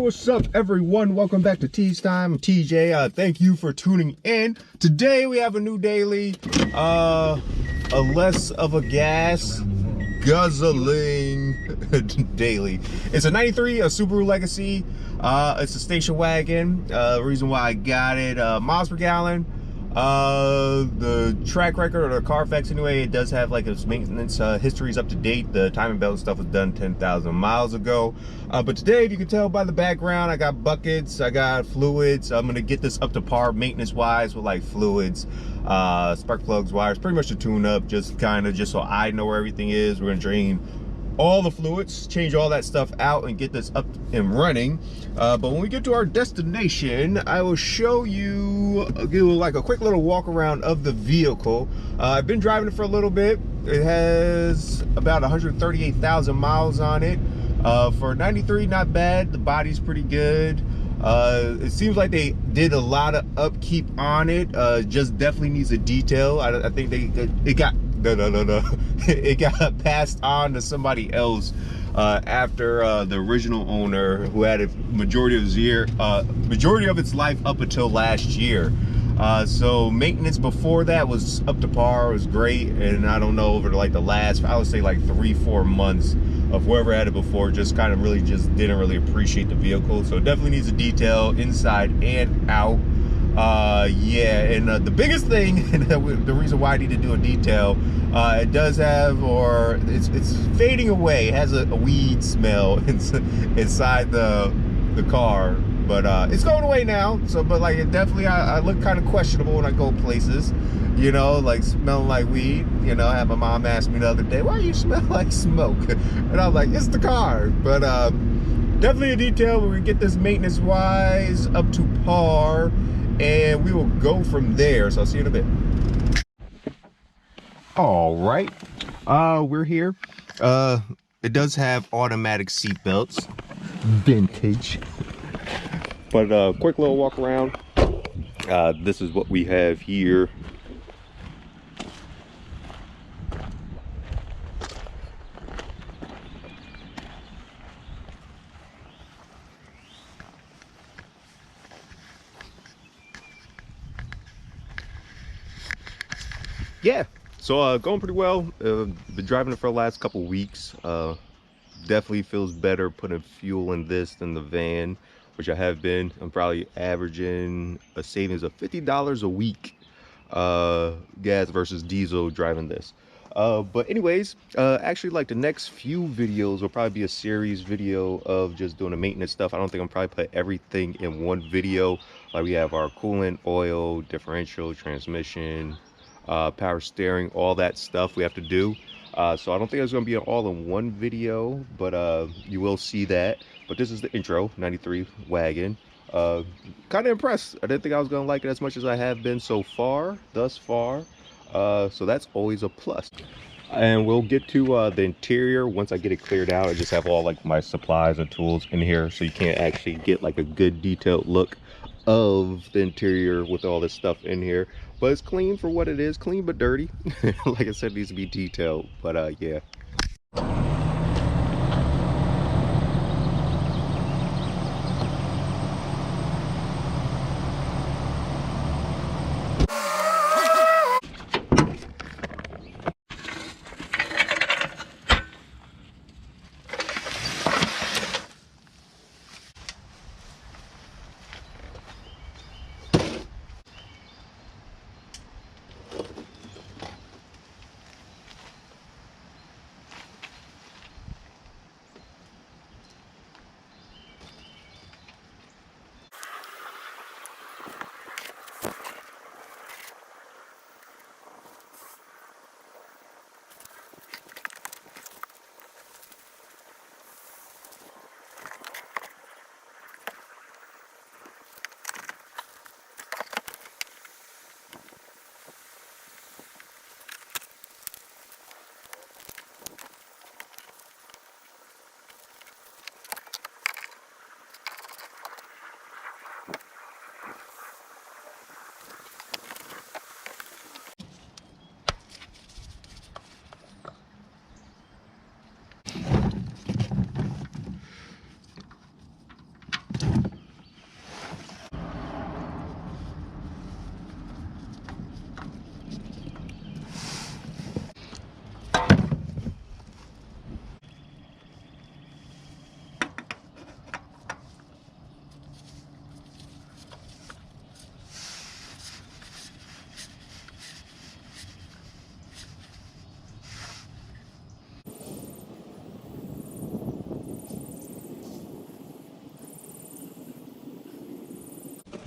what's up everyone? Welcome back to Tease Time. I'm TJ. Thank you for tuning in. Today we have a new daily, a less of a gas guzzling daily. It's a 93, a Subaru Legacy. It's a station wagon. The reason why I got it, miles per gallon. The track record, or the Carfax anyway, it does have like its maintenance history is up to date. The timing belt stuff was done 10,000 miles ago. But today, if you can tell by the background, I got buckets, I got fluids. I'm gonna get this up to par maintenance wise with like fluids, spark plugs, wires, pretty much a tune up, just so I know where everything is. We're gonna drain all the fluids, change all that stuff out, and get this up and running. But when we get to our destination, I will show you, give like a quick little walk around of the vehicle. I've been driving it for a little bit. It has about 138,000 miles on it. For 93, not bad. The body's pretty good. It seems like they did a lot of upkeep on it. Just definitely needs a detail. I think it got it got passed on to somebody else after the original owner, who had a majority of its life up until last year. So maintenance before that was up to par, was great, and I don't know, over like the last, I would say like 3-4 months of whoever had it before just didn't really appreciate the vehicle. So it definitely needs a detail inside and out. Yeah, and the biggest thing, and the reason why I need to do a detail, it does have, or it's fading away. It has a weed smell inside the car, but it's going away now. So, but like, it definitely, I look kind of questionable when I go places, you know, like smelling like weed. You know, I had my mom ask me the other day, why you smell like smoke? And I was like, it's the car. But definitely a detail where we get this maintenance wise up to par, and we will go from there. So I'll see you in a bit. All right, we're here. It does have automatic seat belts, vintage. But quick little walk around. This is what we have here. Yeah, so going pretty well. Been driving it for the last couple weeks. Definitely feels better putting fuel in this than the van, which I have been. I'm probably averaging a savings of $50 a week, gas versus diesel, driving this. But anyways, actually, like, the next few videos will probably be a series video of just doing the maintenance stuff. I don't think I'm probably put everything in one video. Like, we have our coolant, oil, differential, transmission, power steering, all that stuff we have to do. So I don't think it's going to be an all-in-one video, but you will see that. But this is the intro, 93 Wagon. Kind of impressed. I didn't think I was going to like it as much as I have been so far, thus far. So that's always a plus. And we'll get to the interior once I get it cleared out. I just have all like my supplies and tools in here, so you can't actually get like a good detailed look of the interior with all this stuff in here. But it's clean for what it is, clean but dirty. Like I said, it needs to be detailed, but yeah.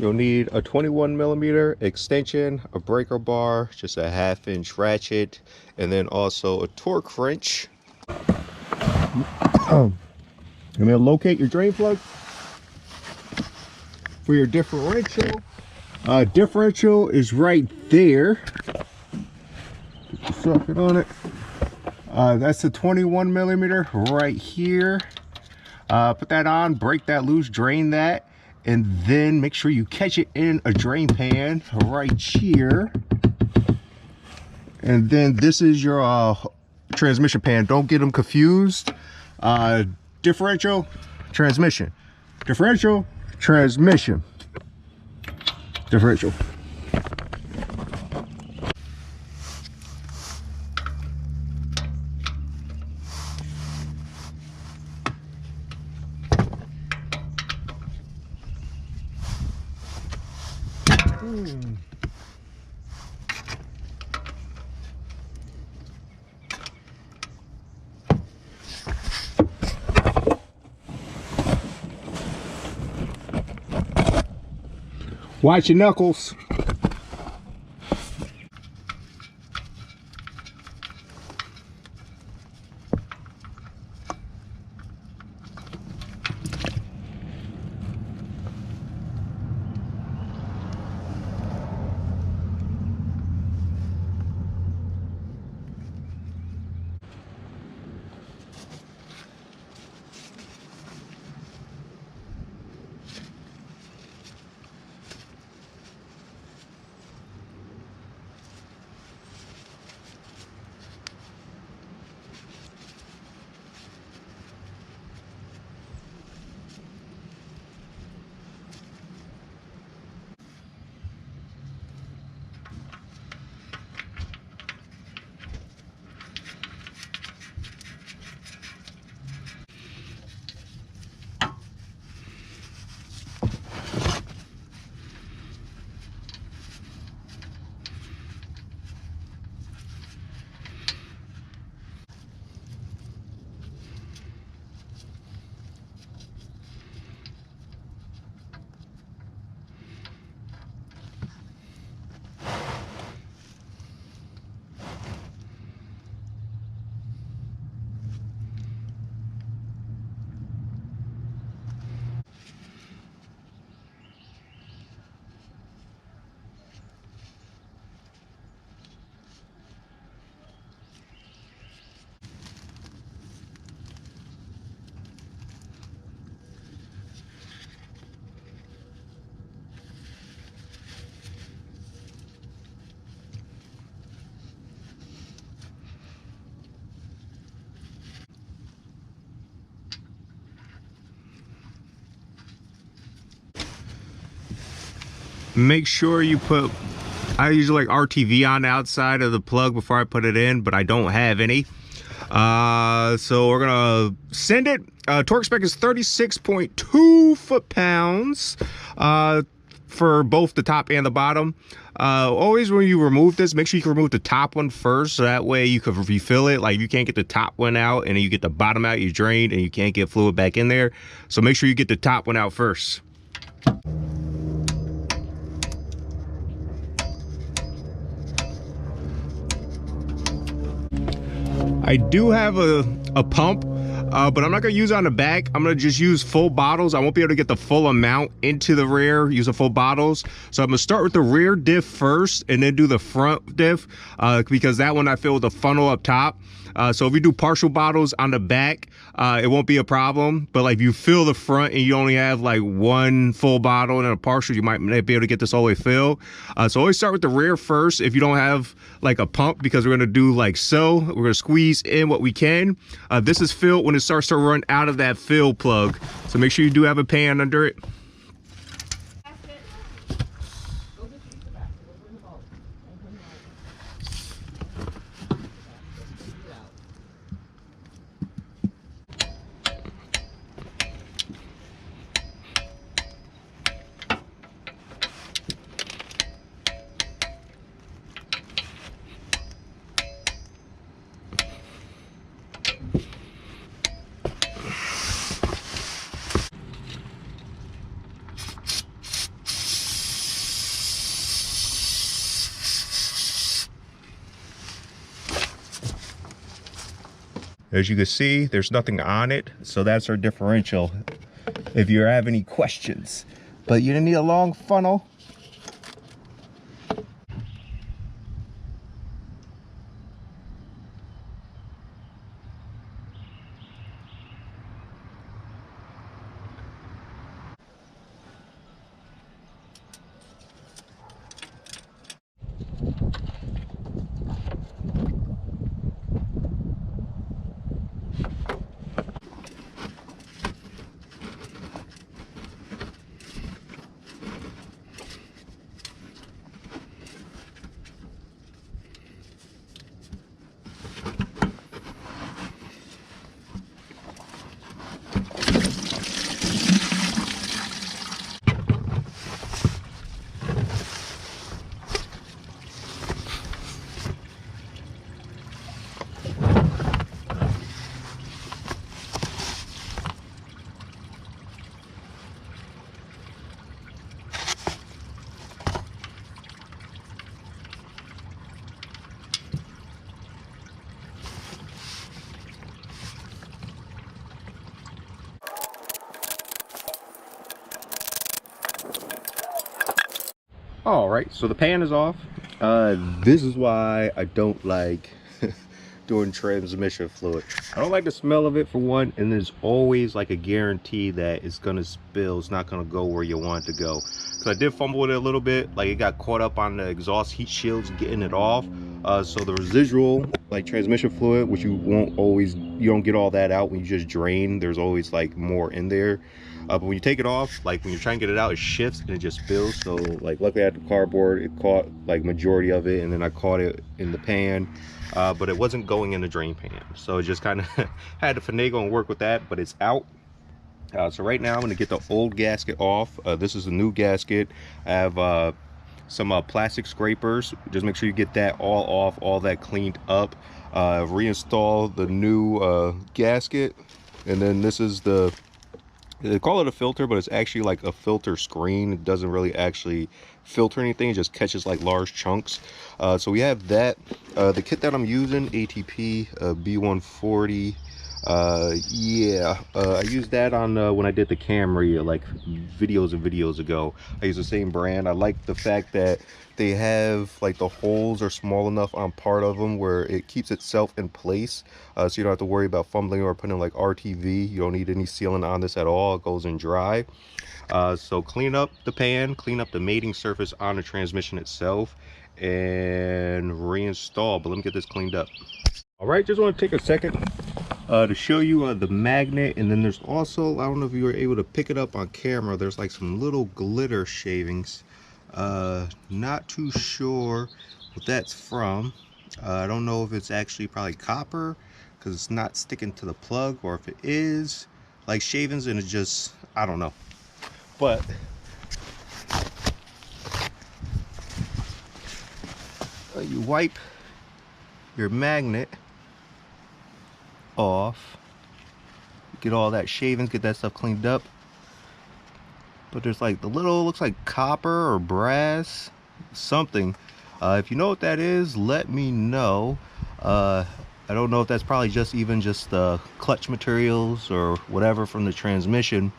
You'll need a 21mm extension, a breaker bar, just a 1/2-inch ratchet, and then also a torque wrench. And then locate your drain plug for your differential. Differential is right there. Put the socket on it. That's the 21mm right here. Put that on, break that loose, drain that, and then make sure you catch it in a drain pan right here. And then this is your transmission pan. Don't get them confused. Differential, transmission. Differential, transmission. Differential. Watch your knuckles. Make sure you put, I usually like RTV on the outside of the plug before I put it in, but I don't have any. So we're gonna send it. Torque spec is 36.2 foot-pounds for both the top and the bottom. Always when you remove this, make sure you can remove the top one first, so that way you can refill it. Like, you can't get the top one out and then you get the bottom out, you drain, and you can't get fluid back in there. So make sure you get the top one out first. I do have a pump, but I'm not gonna use it on the back. I'm gonna just use full bottles. I won't be able to get the full amount into the rear using full bottles. So I'm gonna start with the rear diff first and then do the front diff, because that one I fill with the funnel up top. So if you do partial bottles on the back, it won't be a problem. But like, if you fill the front and you only have like one full bottle and a partial, you might not be able to get this all the way filled. So always start with the rear first if you don't have like a pump, because we're gonna do like so. We're gonna squeeze in what we can. This is filled when it starts to run out of that fill plug. So make sure you do have a pan under it. As you can see, there's nothing on it, so that's our differential if you have any questions. But you need a long funnel. All right, so the pan is off. This is why I don't like doing transmission fluid. I don't like the smell of it, for one, and there's always like a guarantee that it's gonna spill. It's not gonna go where you want it to go. So I did fumble with it a little bit, like it got caught up on the exhaust heat shields getting it off. So the residual like transmission fluid, which you don't get all that out when you just drain. There's always like more in there. But when you take it off, like when you're trying to get it out, it shifts and it just spills. So like luckily I had the cardboard, it caught like majority of it, and then I caught it in the pan. But it wasn't going in the drain pan, so it just kind of had to finagle and work with that, but it's out. So right now I'm going to get the old gasket off. This is a new gasket. I have some plastic scrapers. Just make sure you get that all off, all that cleaned up. Reinstall the new gasket, and then this is they call it a filter, but it's actually like a filter screen. It doesn't really actually filter anything, it just catches like large chunks. So we have that. The kit that I'm using, ATP B140. I used that on when I did the Camry like videos and videos ago. I use the same brand. I like the fact that they have like the holes are small enough on part of them where it keeps itself in place, so you don't have to worry about fumbling or putting like RTV. You don't need any sealant on this at all. It goes in dry. So clean up the pan, clean up the mating surface on the transmission itself, and reinstall. But let me get this cleaned up. All right, just want to take a second to show you the magnet, and then there's also, I don't know if you were able to pick it up on camera, there's like some little glitter shavings. Not too sure what that's from. I don't know if it's actually probably copper because it's not sticking to the plug, or if it is like shavings and it just, I don't know. But you wipe your magnet off, get all that shavings, get that stuff cleaned up. But there's like the little, looks like copper or brass, something. If you know what that is, let me know. I don't know if that's probably just clutch materials or whatever from the transmission.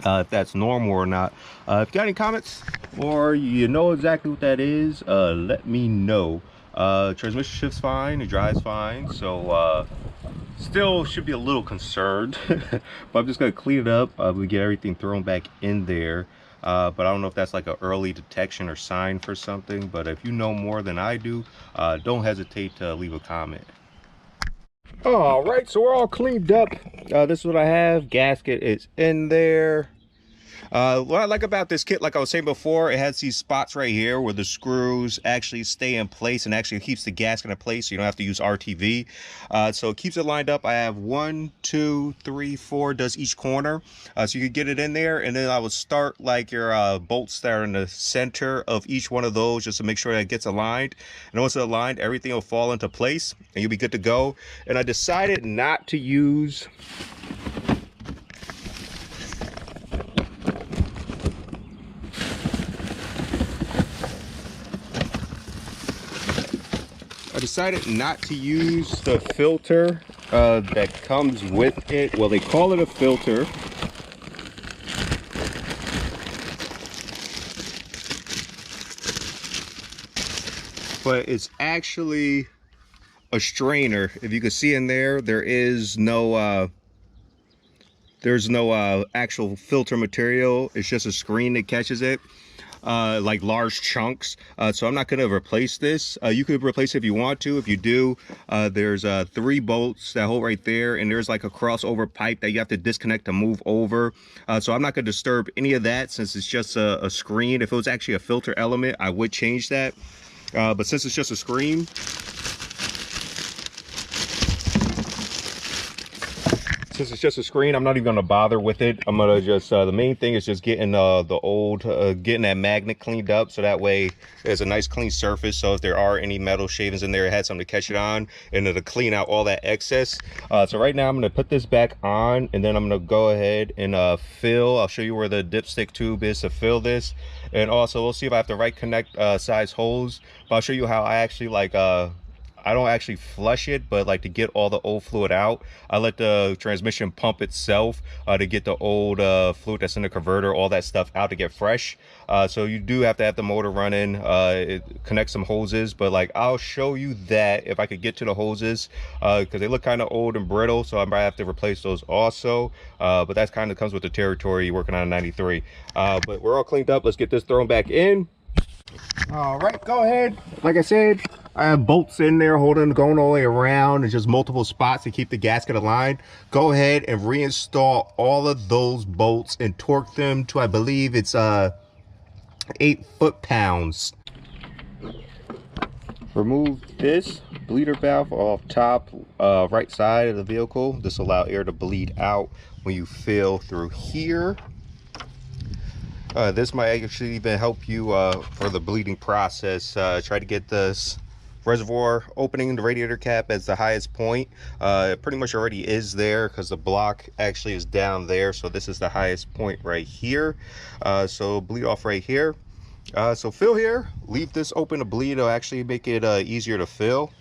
If that's normal or not. If you got any comments or you know exactly what that is, let me know. Transmission shifts fine, it drives fine, so still should be a little concerned. But I'm just gonna clean it up. We get everything thrown back in there. But I don't know if that's like an early detection or sign for something. But if you know more than I do, don't hesitate to leave a comment. All right, so we're all cleaned up. This is what I have. Gasket is in there. What I like about this kit, like I was saying before, it has these spots right here where the screws actually stay in place and actually keeps the gasket in place, so you don't have to use RTV. So it keeps it lined up. I have 1, 2, 3, 4, does each corner. So you could get it in there, and then I would start like your bolts that are in the center of each one of those just to make sure that it gets aligned. And once it's aligned, everything will fall into place and you'll be good to go. And I decided not to use the filter that comes with it. Well, they call it a filter. But it's actually a strainer. If you can see in there, there's no actual filter material. It's just a screen that catches it, like large chunks. So I'm not going to replace this. You could replace it if you want to. If you do, there's 3 bolts that hold right there, and there's like a crossover pipe that you have to disconnect to move over. So I'm not going to disturb any of that since it's just a screen. If it was actually a filter element, I would change that. But since it's just a screen, I'm not even going to bother with it. I'm going to just, the main thing is just getting getting that magnet cleaned up, so that way there's a nice clean surface. So if there are any metal shavings in there, it had something to catch it on, and it'll clean out all that excess. So right now I'm going to put this back on, and then I'm going to go ahead and fill. I'll show you where the dipstick tube is to fill this. And also we'll see if I have the right connect size holes, but I'll show you how I actually like I don't actually flush it, but like to get all the old fluid out, I let the transmission pump itself to get the old fluid that's in the converter, all that stuff out to get fresh. So you do have to have the motor running, connect some hoses, but like I'll show you that if I could get to the hoses, because they look kind of old and brittle, so I might have to replace those also. But that kind of comes with the territory working on a 93. But we're all cleaned up. Let's get this thrown back in. All right, go ahead. Like I said, I have bolts in there going all the way around, and just multiple spots to keep the gasket aligned. Go ahead and reinstall all of those bolts and torque them to, I believe it's 8 foot-pounds. Remove this bleeder valve off top right side of the vehicle. This will allow air to bleed out when you fill through here. This might actually even help you for the bleeding process. Try to get this reservoir opening, the radiator cap, as the highest point. It pretty much already is there because the block actually is down there. So this is the highest point right here. So bleed off right here. So fill here, leave this open to bleed. It'll actually make it easier to fill.